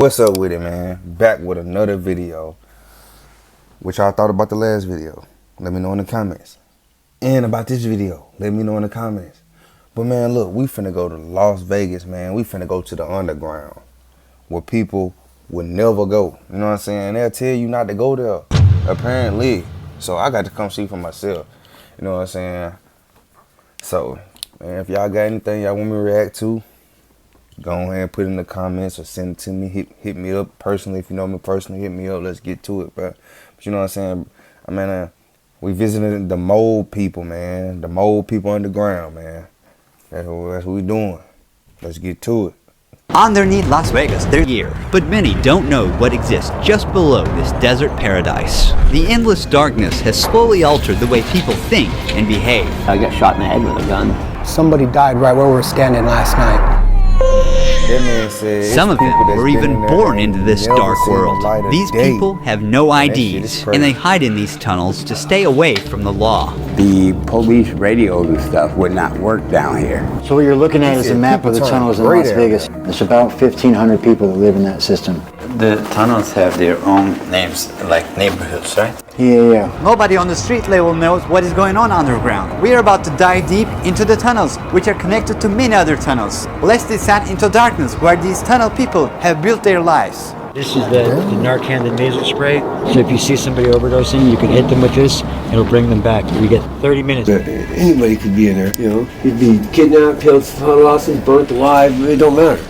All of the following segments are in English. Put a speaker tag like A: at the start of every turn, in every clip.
A: What's up with it, man? Back with another video. What y'all thought about the last video? Let me know in the comments. And about this video, let me know in the comments. But man, look, we finna go to Las Vegas, man. We finna go to the underground, where people would never go. You know what I'm saying? They'll tell you not to go there, apparently. So I got to come see for myself. You know what I'm saying? So, man, if y'all got anything y'all want me to react to, go ahead and put it in the comments or send it to me. Hit me up personally. If you know me personally, hit me up. Let's get to it, bro. But you know what I'm saying? I mean, we visited the mole people, man. The mole people underground, man. That's what we doing. Let's get to it.
B: Underneath Las Vegas, they're here, but many don't know what exists just below this desert paradise. The endless darkness has slowly altered the way people think and behave.
C: I got shot in the head with a gun.
D: Somebody died right where we were standing last night.
A: That man said
B: Some of them were even born into this dark world. These people have no IDs, and they hide in these tunnels to stay away from the law.
E: The police radios and stuff would not work down here.
F: So what you're looking at is a map of the tunnels in Las Vegas. There's about 1,500 people that live in that system.
G: The tunnels have their own names, like neighborhoods, right?
F: Yeah.
B: Nobody on the street level knows what is going on underground. We are about to dive deep into the tunnels, which are connected to many other tunnels. Let's descend into darkness where these tunnel people have built their lives.
F: This is the Narcan, the nasal spray. So if you see somebody overdosing, you can hit them with this, and it'll bring them back. We get 30 minutes.
H: Anybody could be in there, you know. You'd be kidnapped, killed, lost, burnt alive, it don't matter.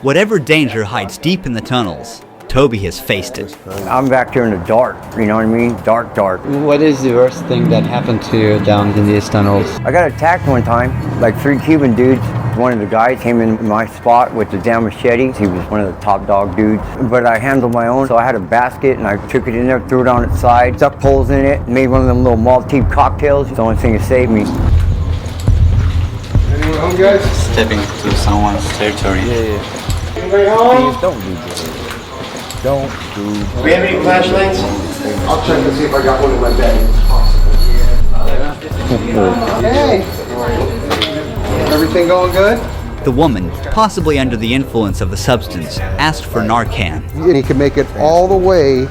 B: Whatever danger hides deep in the tunnels, Toby has faced it.
C: I'm back here in the dark, you know what I mean? Dark.
I: What is the worst thing that happened to you down in these tunnels?
C: I got attacked one time, like 3 Cuban dudes. One of the guys came in my spot with the damn machete. He was one of the top dog dudes. But I handled my own, so I had a basket and I took it in there, threw it on its side, stuck poles in it, made one of them little Maltese cocktails. It's the only thing that saved me.
H: Anyone home, guys?
G: Stepping to someone's territory.
A: Yeah.
H: Anybody home?
A: Please don't do drugs. Don't do drugs.
H: Do we have any flashlights? I'll check and see if I got one in my bag. Hey! Everything going good?
B: The woman, possibly under the influence of the substance, asked for Narcan.
J: And he can make it all the way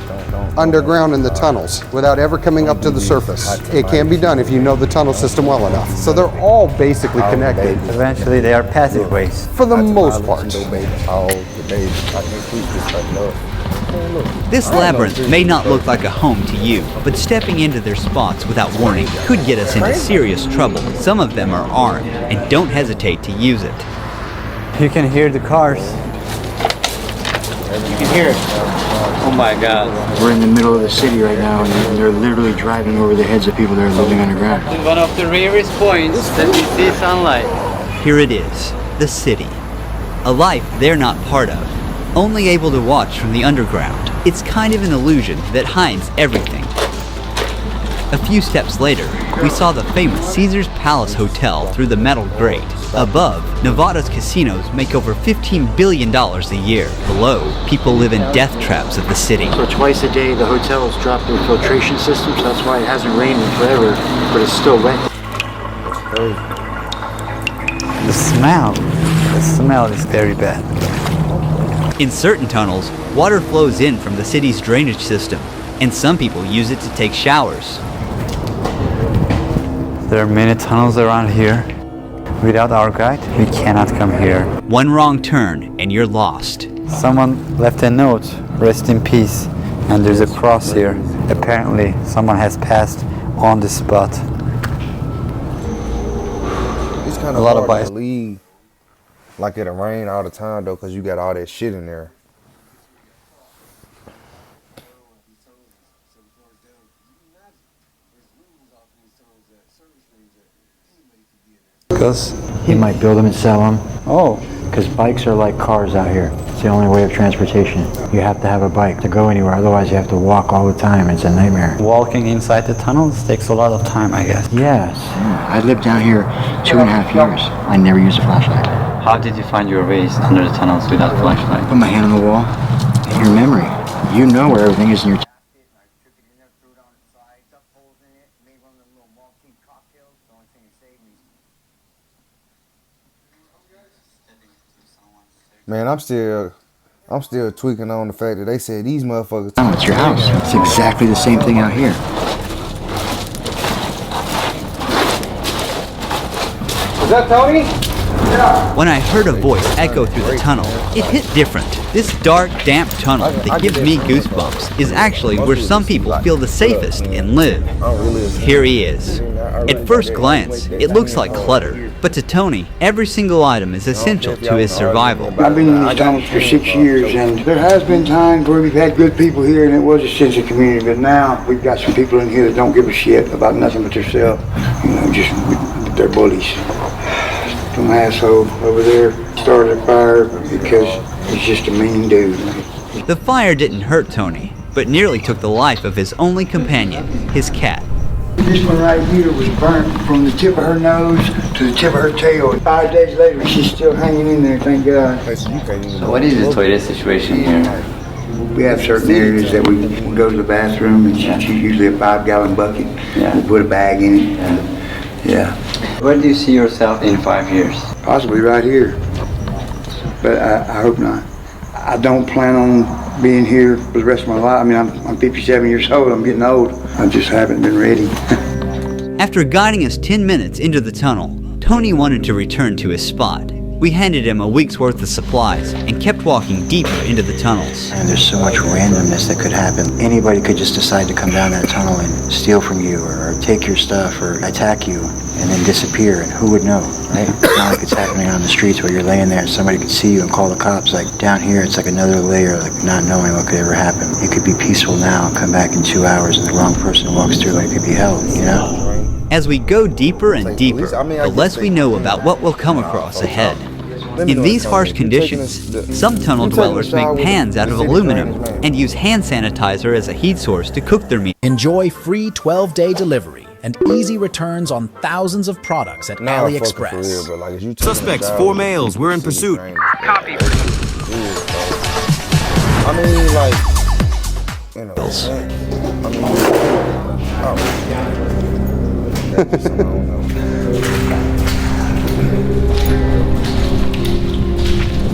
J: underground in the tunnels without ever coming up to the surface. It can be done if you know the tunnel system well enough. So they're all basically connected.
I: Eventually they are passageways.
J: For the most part.
B: This labyrinth may not look like a home to you, but stepping into their spots without warning could get us into serious trouble. Some of them are armed and don't hesitate to use it.
I: You can hear the cars.
F: You can hear it.
G: Oh my God.
F: We're in the middle of the city right now, and they're literally driving over the heads of people that are living underground.
I: One of the rarest points that we see sunlight.
B: Here it is, the city. A life they're not part of, only able to watch from the underground. It's kind of an illusion that hides everything. A few steps later, we saw the famous Caesars Palace Hotel through the metal grate. Above, Nevada's casinos make over $15 billion a year. Below, people live in death traps of the city.
F: So twice a day, the hotels drop their filtration systems. That's why it hasn't rained in forever, but it's still wet.
I: The smell is very bad.
B: In certain tunnels, water flows in from the city's drainage system, and some people use it to take showers.
I: There are many tunnels around here. Without our guide, we cannot come here.
B: One wrong turn and you're lost.
I: Someone left a note, rest in peace, and there's a cross here. Apparently, someone has passed on the spot.
A: It's kind of hard to believe like it'll rain all the time though, cause you got all that shit in there.
I: Because
F: He might build them and sell them.
I: oh,
F: Because bikes are like cars out here. It's the only way of transportation. You have to have a bike to go anywhere, otherwise you have to walk all the time. It's a nightmare.
I: walking inside the tunnels takes a lot of time, I guess.
F: Yes. I lived down here 2.5 years. I never used a flashlight.
G: How did you find your ways under the tunnels without flashlight?
F: Put my hand on the wall. And your memory. You know where everything is in your
A: Man, I'm still I'm still tweaking on the fact that they said these motherfuckers.
F: Oh, it's your house. It's exactly the same thing out here.
J: Is that Tony?
B: When I heard a voice echo through the tunnel, it hit different. This dark, damp tunnel that gives me goosebumps is actually where some people feel the safest and live. Here he is. At first glance, it looks like clutter, but to Tony, every single item is essential to his survival.
K: I've been in these tunnels for 6 years, and there has been times where we've had good people here and it was a sense of community, but now we've got some people in here that don't give a shit about nothing but themselves. You know, just they're bullies. Some asshole over there started a fire because he's just a mean dude.
B: The fire didn't hurt Tony, but nearly took the life of his only companion, his cat.
K: This one right here was burnt from the tip of her nose to the tip of her tail. 5 days later, she's still hanging in there, thank God.
G: So what is the toilet situation here?
K: We have certain areas that we go to the bathroom, and she's usually a 5-gallon bucket.
G: Yeah.
K: We put a bag in it. Yeah.
G: Where do you see yourself in 5 years?
K: Possibly right here, but I hope not. I don't plan on being here for the rest of my life. I mean, I'm 57 years old. I'm getting old. I just haven't been ready.
B: After guiding us 10 minutes into the tunnel, Tony wanted to return to his spot. We handed him a week's worth of supplies and kept walking deeper into the tunnels.
F: And there's so much randomness that could happen. Anybody could just decide to come down that tunnel and steal from you or take your stuff or attack you and then disappear, and who would know, right? It's not like it's happening on the streets where you're laying there and somebody could see you and call the cops. Like down here, it's like another layer, like not knowing what could ever happen. It could be peaceful now, come back in 2 hours and the wrong person walks through and it could be hell, you know?
B: As we go deeper and deeper, the less we know about what will come across ahead. In these harsh conditions, some tunnel dwellers make pans out of aluminum and use hand sanitizer as a heat source to cook their meat.
L: Enjoy free 12-day delivery and easy returns on thousands of products at AliExpress.
M: Suspects, 4 males. We're in pursuit.
A: Copy. I mean, like, you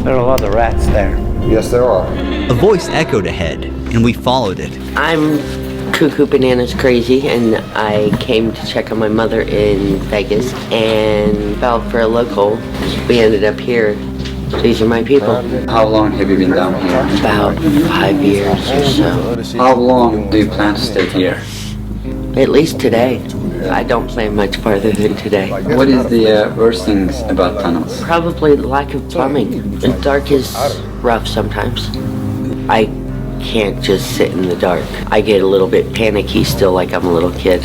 N: There are a lot of rats there.
A: Yes, there are.
B: A voice echoed ahead, and we followed it.
O: I'm Cuckoo Bananas Crazy, and I came to check on my mother in Vegas and fell for a local. We ended up here. These are my people.
G: How long have you been down here?
O: About 5 years or so.
G: How long do you plan to stay here?
O: At least today. I don't plan much farther than today.
G: What is the worst things about tunnels?
O: Probably the lack of plumbing. The dark is rough sometimes. I can't just sit in the dark. I get a little bit panicky still, like I'm a little kid.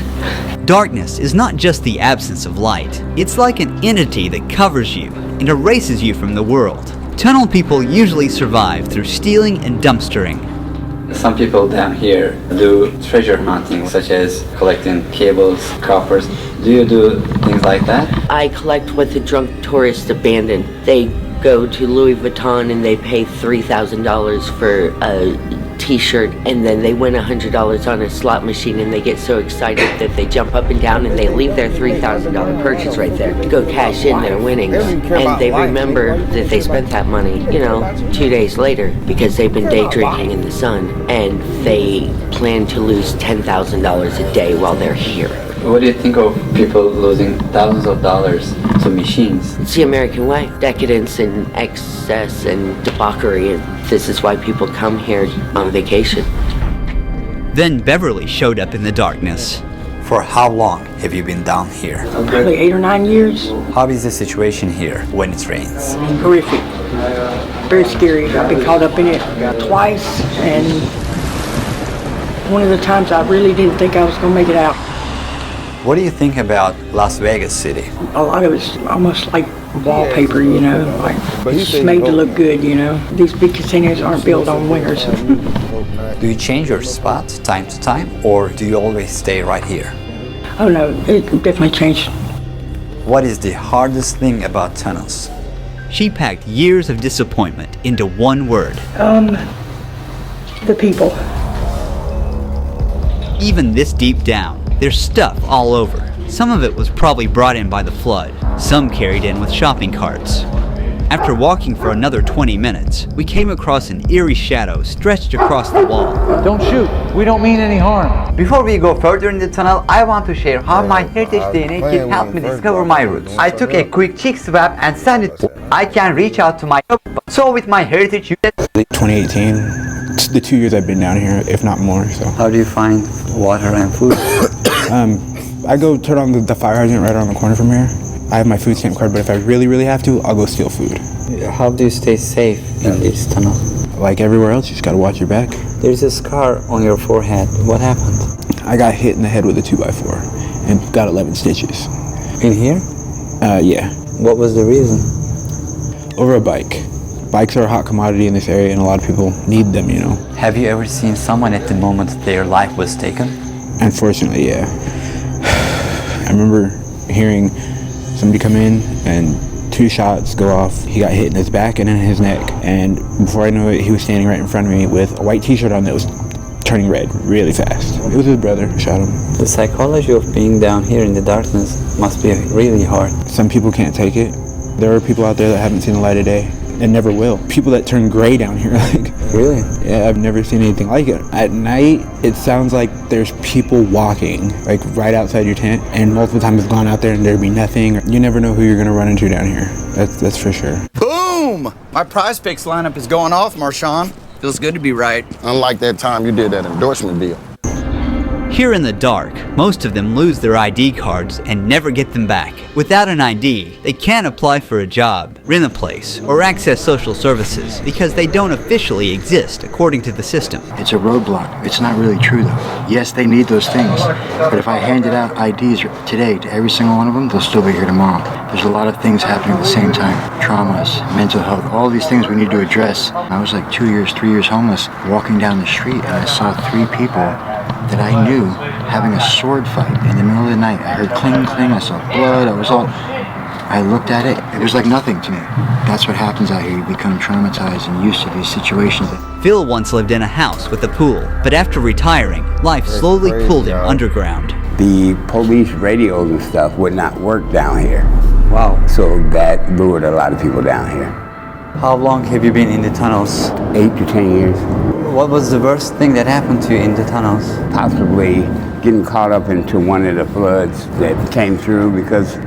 B: Darkness is not just the absence of light. It's like an entity that covers you and erases you from the world. Tunnel people usually survive through stealing and dumpstering.
G: Some people down here do treasure hunting, such as collecting cables, coppers. Do you do things like that?
O: I collect what the drunk tourists abandon. They go to Louis Vuitton and they pay $3,000 for a t-shirt, and then they win $100 on a slot machine, and they get so excited that they jump up and down and they leave their $3,000 purchase right there to go cash in their winnings. And they remember that they spent that money, 2 days later, because they've been day drinking in the sun, and they plan to lose $10,000 a day while they're here.
G: What do you think of people losing thousands of dollars to machines?
O: It's the American way. Decadence and excess and debauchery, and this is why people come here on vacation.
B: Then Beverly showed up in the darkness.
I: For how long have you been down here?
P: Probably 8 or 9 years.
I: How is the situation here when it rains?
P: Horrific. Very scary. I've been caught up in it twice, and one of the times I really didn't think I was going to make it out.
I: What do you think about Las Vegas City?
P: A lot of it's almost like wallpaper, like it's made to look good, These big casinos aren't built on wingers.
I: Do you change your spot time to time, or do you always stay right here?
P: Oh no, it definitely changed.
I: What is the hardest thing about tunnels?
B: She packed years of disappointment into one word.
P: The people.
B: Even this deep down, there's stuff all over. Some of it was probably brought in by the flood, some carried in with shopping carts. After walking for another 20 minutes, we came across an eerie shadow stretched across the wall.
Q: Don't shoot. We don't mean any harm.
B: Before we go further in the tunnel, I want to share how my heritage DNA kit helped me discover my roots. I took a quick cheek swab and sent it. I can reach out to my... So with my heritage...
R: 2018, it's the 2 years I've been down here, if not more. So.
I: How do you find water and food?
R: I go turn on the fire hydrant right around the corner from here. I have my food stamp card, but if I really have to, I'll go steal food.
I: How do you stay safe in this tunnel?
R: Like everywhere else, you just gotta watch your back.
I: There's a scar on your forehead. What happened?
R: I got hit in the head with a 2x4 and got 11 stitches.
I: In here?
R: Yeah.
I: What was the reason?
R: Over a bike. Bikes are a hot commodity in this area and a lot of people need them, you know.
B: Have you ever seen someone at the moment their life was taken?
R: Unfortunately, yeah. I remember hearing somebody come in and 2 shots go off. He got hit in his back and in his neck. And before I knew it, he was standing right in front of me with a white t-shirt on that was turning red really fast. It was his brother who shot him.
I: The psychology of being down here in the darkness must be really hard.
R: Some people can't take it. There are people out there that haven't seen the light of day and never will. People that turn gray down here, like.
I: Really?
R: Yeah, I've never seen anything like it. At night, it sounds like there's people walking, like right outside your tent, and multiple times I've gone out there and there'd be nothing. You never know who you're gonna run into down here. That's for sure.
S: Boom! My Prize Picks lineup is going off, Marshawn. Feels good to be right.
T: Unlike that time you did that endorsement deal.
B: Here in the dark, most of them lose their ID cards and never get them back. Without an ID, they can't apply for a job, rent a place, or access social services because they don't officially exist according to the system.
F: It's a roadblock. It's not really true though. Yes, they need those things, but if I handed out IDs today to every single one of them, they'll still be here tomorrow. There's a lot of things happening at the same time. Traumas, mental health, all these things we need to address. I was like 2 years, 3 years homeless, walking down the street and I saw 3 people that I knew having a sword fight in the middle of the night. I heard cling, cling, I saw blood, I looked at it, it was like nothing to me. That's what happens out here, you become traumatized and used to these situations.
B: Phil once lived in a house with a pool, but after retiring, life slowly pulled him underground.
E: The police radios and stuff would not work down here.
I: Wow.
E: So that lured a lot of people down here.
I: How long have you been in the tunnels?
E: 8 to 10 years.
I: What was the worst thing that happened to you in the tunnels?
E: Possibly getting caught up into one of the floods that came through because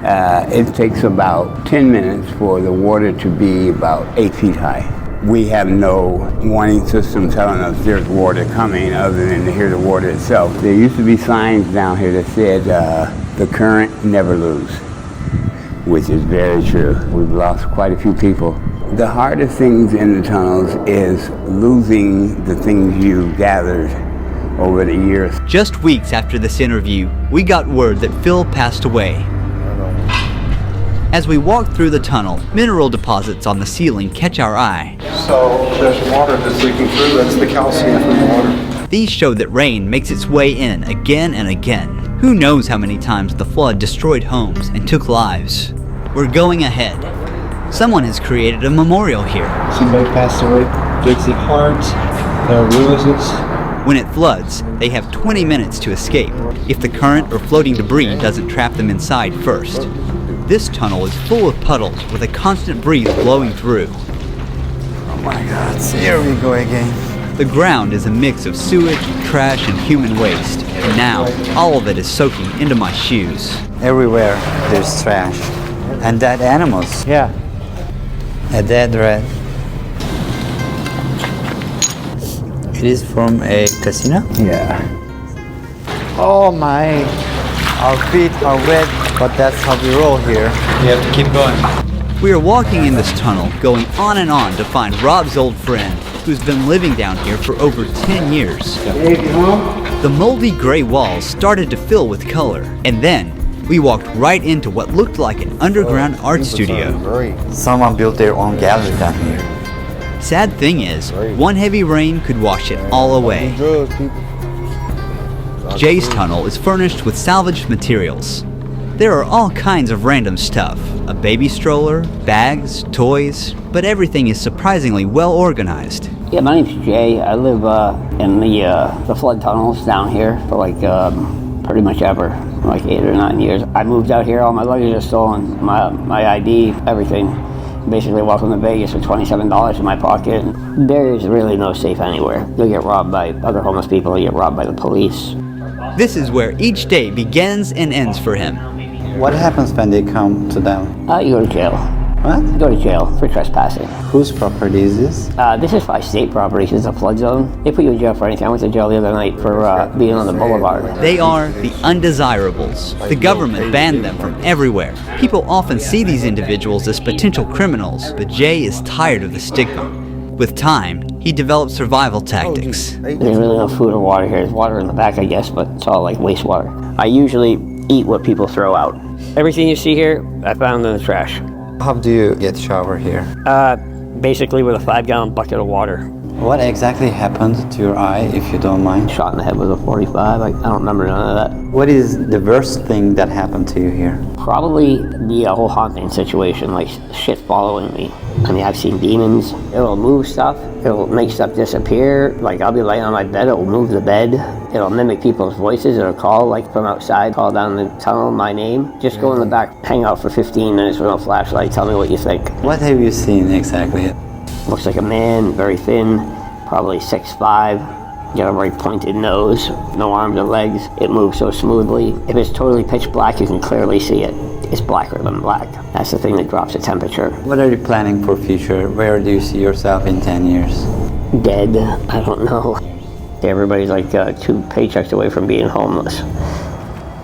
E: it takes about 10 minutes for the water to be about 8 feet high. We have no warning system telling us there's water coming other than to hear the water itself. There used to be signs down here that said the current never lose, which is very true. We've lost quite a few people. The hardest things in the tunnels is losing the things you gathered over the years.
B: Just weeks after this interview, we got word that Phil passed away. As we walk through the tunnel, mineral deposits on the ceiling catch our eye.
J: So there's water that's leaking through, that's the calcium from the water.
B: These show that rain makes its way in again and again. Who knows how many times the flood destroyed homes and took lives. We're going ahead. Someone has created a memorial here.
U: Somebody passed away, Dixie Hart, there are ruins.
B: When it floods, they have 20 minutes to escape, if the current or floating debris doesn't trap them inside first. This tunnel is full of puddles with a constant breeze blowing through.
I: Oh my God, here we go again.
B: The ground is a mix of sewage, trash, and human waste. And now, all of it is soaking into my shoes.
I: Everywhere there's trash. And dead animals.
U: Yeah.
I: A dead rat. It is from a casino?
E: Yeah.
I: Oh my. Our feet are wet, but that's how we roll here.
U: You have to keep going.
B: We are walking in this tunnel, going on and on to find Rob's old friend, who's been living down here for over 10 years. The moldy gray walls started to fill with color, and then we walked right into what looked like an underground art studio.
I: Someone built their own gallery down here.
B: Sad thing is, one heavy rain could wash it all away. Jay's tunnel is furnished with salvaged materials. There are all kinds of random stuff. A baby stroller, bags, toys, but everything is surprisingly well organized.
V: Yeah, my name's Jay. I live in the flood tunnels down here for like pretty much ever, like 8 or 9 years. I moved out here, all my luggage is stolen, my ID, everything. Basically, welcome to Vegas with $27 in my pocket. There is really no safe anywhere. You'll get robbed by other homeless people, you'll get robbed by the police.
B: This is where each day begins and ends for him.
I: What happens when they come to them?
V: You go to jail.
I: What?
V: You go to jail for trespassing.
I: Whose property is this?
V: This is by state property. It's a flood zone. They put you in jail for anything. I went to jail the other night for being on the boulevard.
B: They are the undesirables. The government banned them from everywhere. People often see these individuals as potential criminals, but Jay is tired of the stigma. With time, he developed survival tactics.
V: There's really no food or water here. There's water in the back, I guess, but it's all like wastewater. I usually eat what people throw out. Everything you see here, I found in the trash.
I: How do you get shower here?
V: Basically with a 5-gallon bucket of water.
I: What exactly happened to your eye, if you don't mind?
V: Shot in the head with a .45. I don't remember none of that.
I: What is the worst thing that happened to you here?
V: Probably the whole haunting situation, like shit following me. I mean, I've seen demons. It'll move stuff. It'll make stuff disappear. Like, I'll be laying on my bed, it'll move the bed. It'll mimic people's voices. It'll call, like, from outside, call down the tunnel, my name. Just go in the back, hang out for 15 minutes with no flashlight. Tell me what you think.
I: What have you seen exactly?
V: Looks like a man, very thin, probably 6'5". Got a very pointed nose, no arms or legs. It moves so smoothly. If it's totally pitch black, you can clearly see it. It's blacker than black. That's the thing that drops the temperature.
I: What are you planning for future? Where do you see yourself in 10 years?
V: Dead. I don't know. Everybody's like 2 paychecks away from being homeless.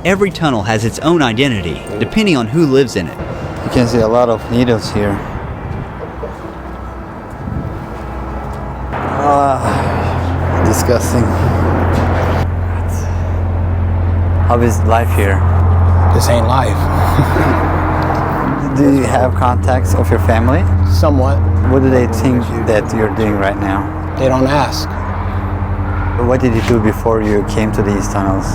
B: Every tunnel has its own identity, depending on who lives in it.
I: You can see a lot of needles here. Disgusting. How is life here?
C: This ain't life.
I: Do you have contacts of your family?
C: Somewhat.
I: What do they think that you're doing right now?
C: They don't ask.
I: What did you do before you came to these tunnels?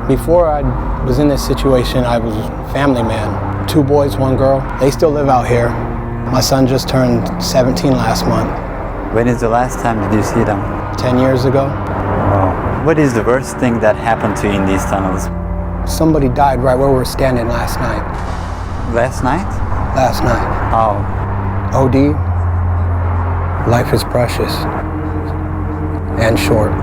C: Before I was in this situation, I was a family man. 2 boys, 1 girl. They still live out here. My son just turned 17 last month.
I: When is the last time did you see them?
C: 10 years ago.
I: Oh. What is the worst thing that happened to you in these tunnels?
C: Somebody died right where we were standing last night.
I: Last night?
C: Last night.
I: How?
C: OD. Life is precious. And short.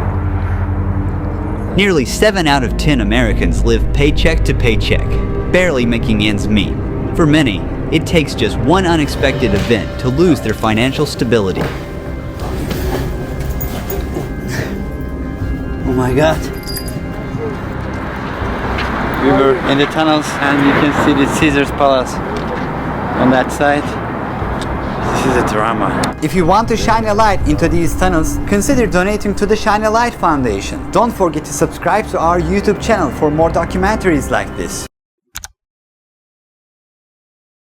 B: Nearly 7 out of 10 Americans live paycheck to paycheck, barely making ends meet. For many, it takes just one unexpected event to lose their financial stability.
I: Oh my God. We were in the tunnels and you can see the Caesar's Palace on that side. This is a drama. If you want to shine a light into these tunnels, consider donating to the Shine a Light Foundation. Don't forget to subscribe to our YouTube channel for more documentaries like this.